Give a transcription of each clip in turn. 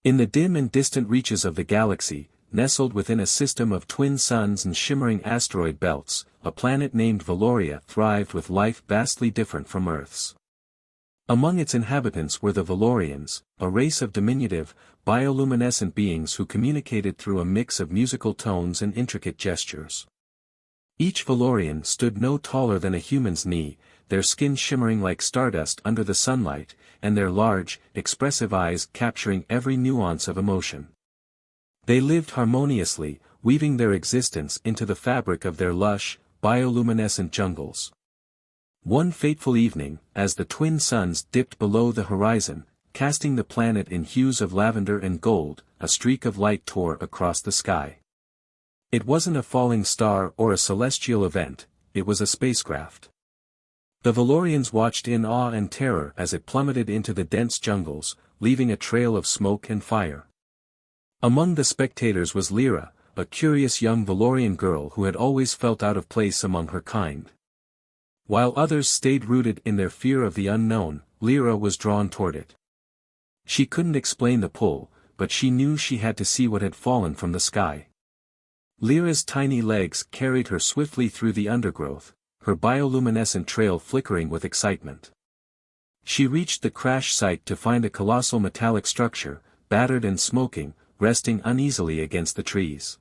In the dim and distant reaches of the galaxy, nestled within a system of twin suns and shimmering asteroid belts, a planet named Veloria thrived with life vastly different from Earth's. Among its inhabitants were the Velorians, a race of diminutive, bioluminescent beings who communicated through a mix of musical tones and intricate gestures. Each Velorian stood no taller than a human's knee, their skin shimmering like stardust under the sunlight, and their large, expressive eyes capturing every nuance of emotion. They lived harmoniously, weaving their existence into the fabric of their lush, bioluminescent jungles. One fateful evening, as the twin suns dipped below the horizon, casting the planet in hues of lavender and gold, a streak of light tore across the sky. It wasn't a falling star or a celestial event, it was a spacecraft. The Velorians watched in awe and terror as it plummeted into the dense jungles, leaving a trail of smoke and fire. Among the spectators was Lira, a curious young Velorian girl who had always felt out of place among her kind. While others stayed rooted in their fear of the unknown, Lira was drawn toward it. She couldn't explain the pull, but she knew she had to see what had fallen from the sky. Lyra's tiny legs carried her swiftly through the undergrowth, her bioluminescent trail flickering with excitement. She reached the crash site to find a colossal metallic structure, battered and smoking, resting uneasily against the trees.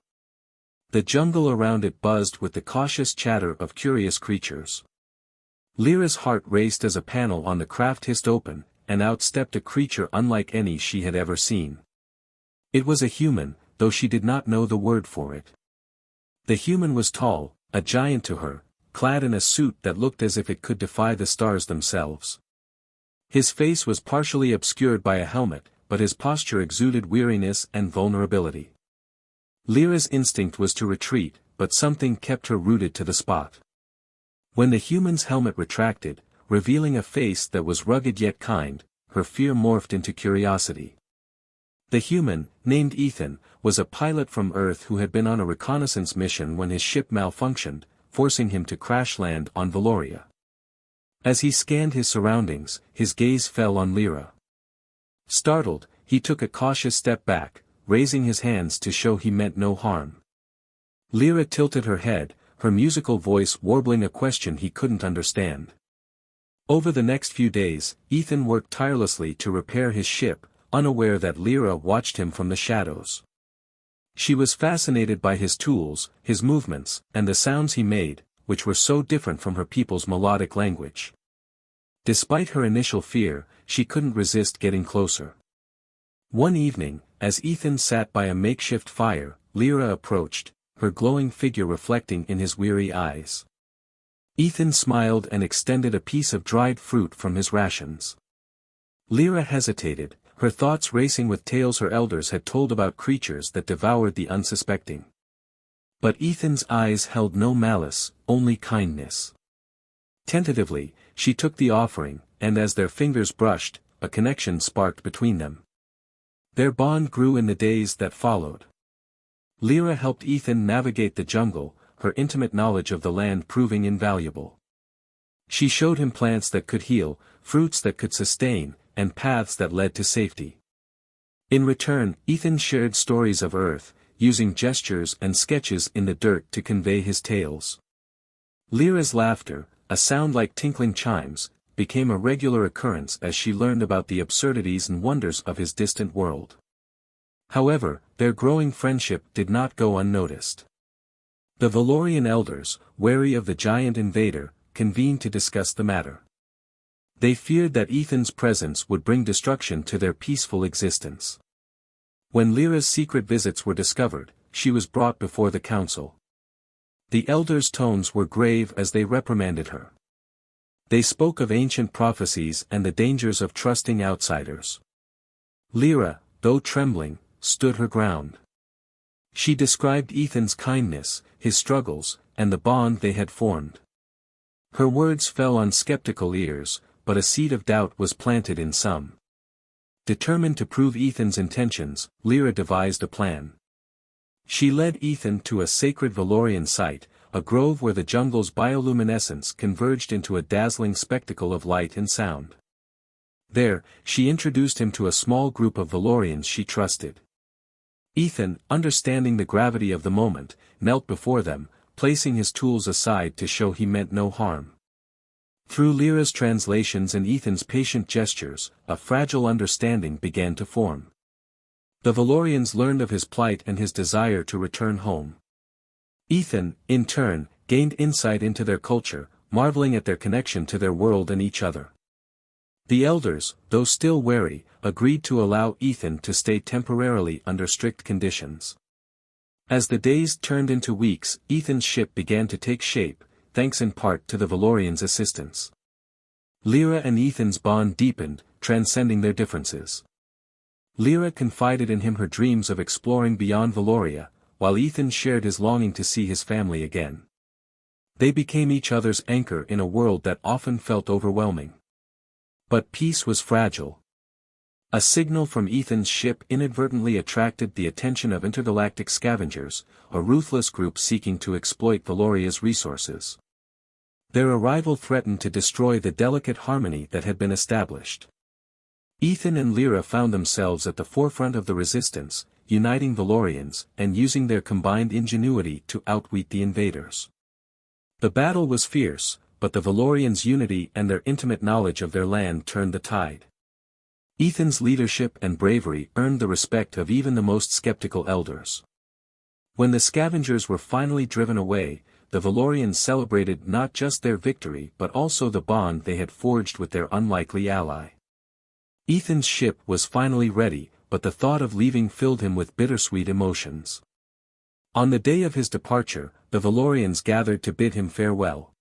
The jungle around it buzzed with the cautious chatter of curious creatures. Lyra's heart raced as a panel on the craft hissed open, and out stepped a creature unlike any she had ever seen. It was a human, though she did not know the word for it. The human was tall, a giant to her, clad in a suit that looked as if it could defy the stars themselves. His face was partially obscured by a helmet, but his posture exuded weariness and vulnerability. Lyra's instinct was to retreat, but something kept her rooted to the spot. When the human's helmet retracted, revealing a face that was rugged yet kind, her fear morphed into curiosity. The human, named Ethan, was a pilot from Earth who had been on a reconnaissance mission when his ship malfunctioned, forcing him to crash land on Veloria. As he scanned his surroundings, his gaze fell on Lira. Startled, he took a cautious step back, raising his hands to show he meant no harm. Lira tilted her head, her musical voice warbling a question he couldn't understand. Over the next few days, Ethan worked tirelessly to repair his ship, unaware that Lira watched him from the shadows. She was fascinated by his tools, his movements, and the sounds he made, which were so different from her people's melodic language. Despite her initial fear, she couldn't resist getting closer. One evening, as Ethan sat by a makeshift fire, Lira approached, her glowing figure reflecting in his weary eyes. Ethan smiled and extended a piece of dried fruit from his rations. Lira hesitated, her thoughts racing with tales her elders had told about creatures that devoured the unsuspecting. But Ethan's eyes held no malice, only kindness. Tentatively, she took the offering, and as their fingers brushed, a connection sparked between them. Their bond grew in the days that followed. Lira helped Ethan navigate the jungle, her intimate knowledge of the land proving invaluable. She showed him plants that could heal, fruits that could sustain, and paths that led to safety. In return, Ethan shared stories of Earth, using gestures and sketches in the dirt to convey his tales. Lyra's laughter, a sound like tinkling chimes, became a regular occurrence as she learned about the absurdities and wonders of his distant world. However, their growing friendship did not go unnoticed. The Velorian elders, wary of the giant invader, convened to discuss the matter. They feared that Ethan's presence would bring destruction to their peaceful existence. When Lyra's secret visits were discovered, she was brought before the council. The elders' tones were grave as they reprimanded her. They spoke of ancient prophecies and the dangers of trusting outsiders. Lira, though trembling, stood her ground. She described Ethan's kindness, his struggles, and the bond they had formed. Her words fell on skeptical ears, but a seed of doubt was planted in some. Determined to prove Ethan's intentions, Lira devised a plan. She led Ethan to a sacred Velorian site, a grove where the jungle's bioluminescence converged into a dazzling spectacle of light and sound. There, she introduced him to a small group of Velorians she trusted. Ethan, understanding the gravity of the moment, knelt before them, placing his tools aside to show he meant no harm. Through Lira's translations and Ethan's patient gestures, a fragile understanding began to form. The Velorians learned of his plight and his desire to return home. Ethan, in turn, gained insight into their culture, marveling at their connection to their world and each other. The elders, though still wary, agreed to allow Ethan to stay temporarily under strict conditions. As the days turned into weeks, Ethan's ship began to take shape, thanks in part to the Velorians' assistance. Lira and Ethan's bond deepened, transcending their differences. Lira confided in him her dreams of exploring beyond Veloria, while Ethan shared his longing to see his family again. They became each other's anchor in a world that often felt overwhelming. But peace was fragile. A signal from Ethan's ship inadvertently attracted the attention of intergalactic scavengers, a ruthless group seeking to exploit Veloria's resources. Their arrival threatened to destroy the delicate harmony that had been established. Ethan and Lira found themselves at the forefront of the resistance, uniting Velorians and using their combined ingenuity to outwit the invaders. The battle was fierce, but the Velorians' unity and their intimate knowledge of their land turned the tide. Ethan's leadership and bravery earned the respect of even the most skeptical elders. When the scavengers were finally driven away, the Velorians celebrated not just their victory but also the bond they had forged with their unlikely ally. Ethan's ship was finally ready, but the thought of leaving filled him with bittersweet emotions. On the day of his departure, the Velorians gathered to bid him farewell.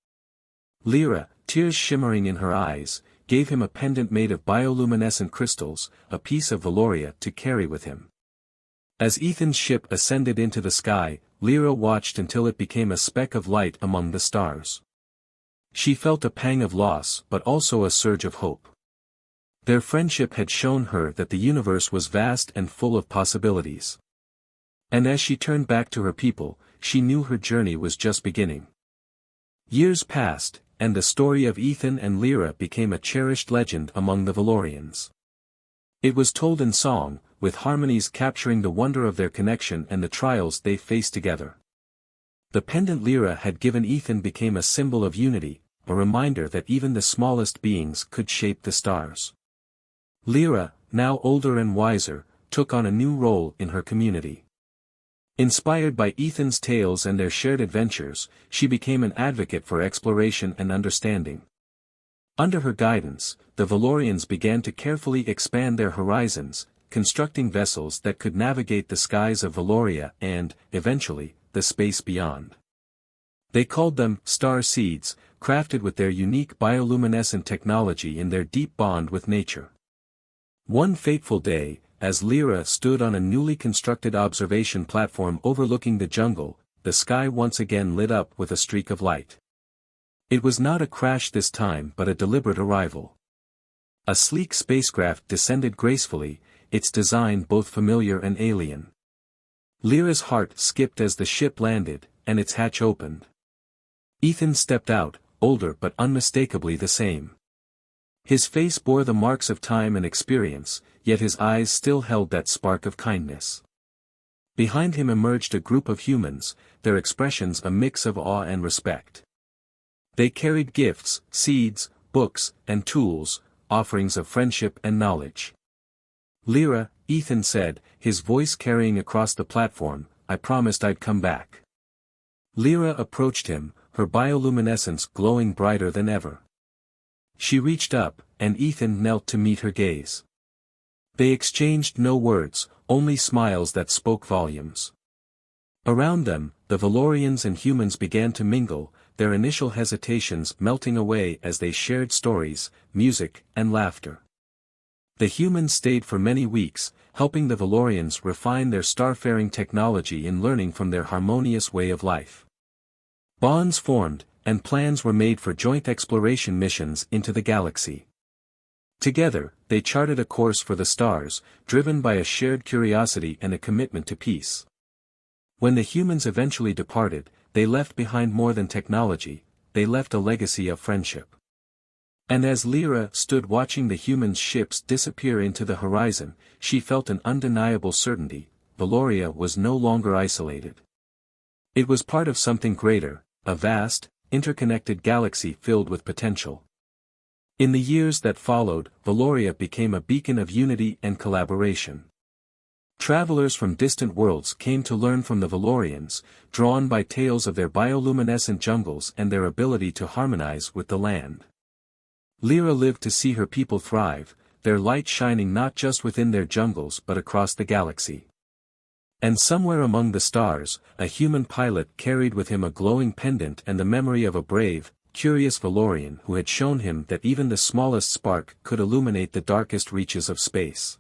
Lira, tears shimmering in her eyes, gave him a pendant made of bioluminescent crystals, a piece of Veloria to carry with him. As Ethan's ship ascended into the sky, Lira watched until it became a speck of light among the stars. She felt a pang of loss but also a surge of hope. Their friendship had shown her that the universe was vast and full of possibilities. And as she turned back to her people, she knew her journey was just beginning. Years passed, and the story of Ethan and Lira became a cherished legend among the Velorians. It was told in song, with harmonies capturing the wonder of their connection and the trials they faced together. The pendant Lira had given Ethan became a symbol of unity, a reminder that even the smallest beings could shape the stars. Lira, now older and wiser, took on a new role in her community. Inspired by Ethan's tales and their shared adventures, she became an advocate for exploration and understanding. Under her guidance, the Velorians began to carefully expand their horizons, constructing vessels that could navigate the skies of Veloria and, eventually, the space beyond. They called them star seeds, crafted with their unique bioluminescent technology in their deep bond with nature. One fateful day, as Lira stood on a newly constructed observation platform overlooking the jungle, the sky once again lit up with a streak of light. It was not a crash this time but a deliberate arrival. A sleek spacecraft descended gracefully, its design both familiar and alien. Lira's heart skipped as the ship landed, and its hatch opened. Ethan stepped out, older but unmistakably the same. His face bore the marks of time and experience, yet his eyes still held that spark of kindness. Behind him emerged a group of humans, their expressions a mix of awe and respect. They carried gifts, seeds, books, and tools, offerings of friendship and knowledge. Lira, Ethan said, his voice carrying across the platform, I promised I'd come back. Lira approached him, her bioluminescence glowing brighter than ever. She reached up, and Ethan knelt to meet her gaze. They exchanged no words, only smiles that spoke volumes. Around them, the Velorians and humans began to mingle, their initial hesitations melting away as they shared stories, music, and laughter. The humans stayed for many weeks, helping the Velorians refine their starfaring technology in learning from their harmonious way of life. Bonds formed, and plans were made for joint exploration missions into the galaxy. Together, they charted a course for the stars, driven by a shared curiosity and a commitment to peace. When the humans eventually departed, they left behind more than technology, they left a legacy of friendship. And as Lira stood watching the human ships disappear into the horizon, she felt an undeniable certainty: Veloria was no longer isolated. It was part of something greater, a vast, interconnected galaxy filled with potential. In the years that followed, Veloria became a beacon of unity and collaboration. Travelers from distant worlds came to learn from the Velorians, drawn by tales of their bioluminescent jungles and their ability to harmonize with the land. Lira lived to see her people thrive, their light shining not just within their jungles but across the galaxy. And somewhere among the stars, a human pilot carried with him a glowing pendant and the memory of a brave, curious Velorian who had shown him that even the smallest spark could illuminate the darkest reaches of space.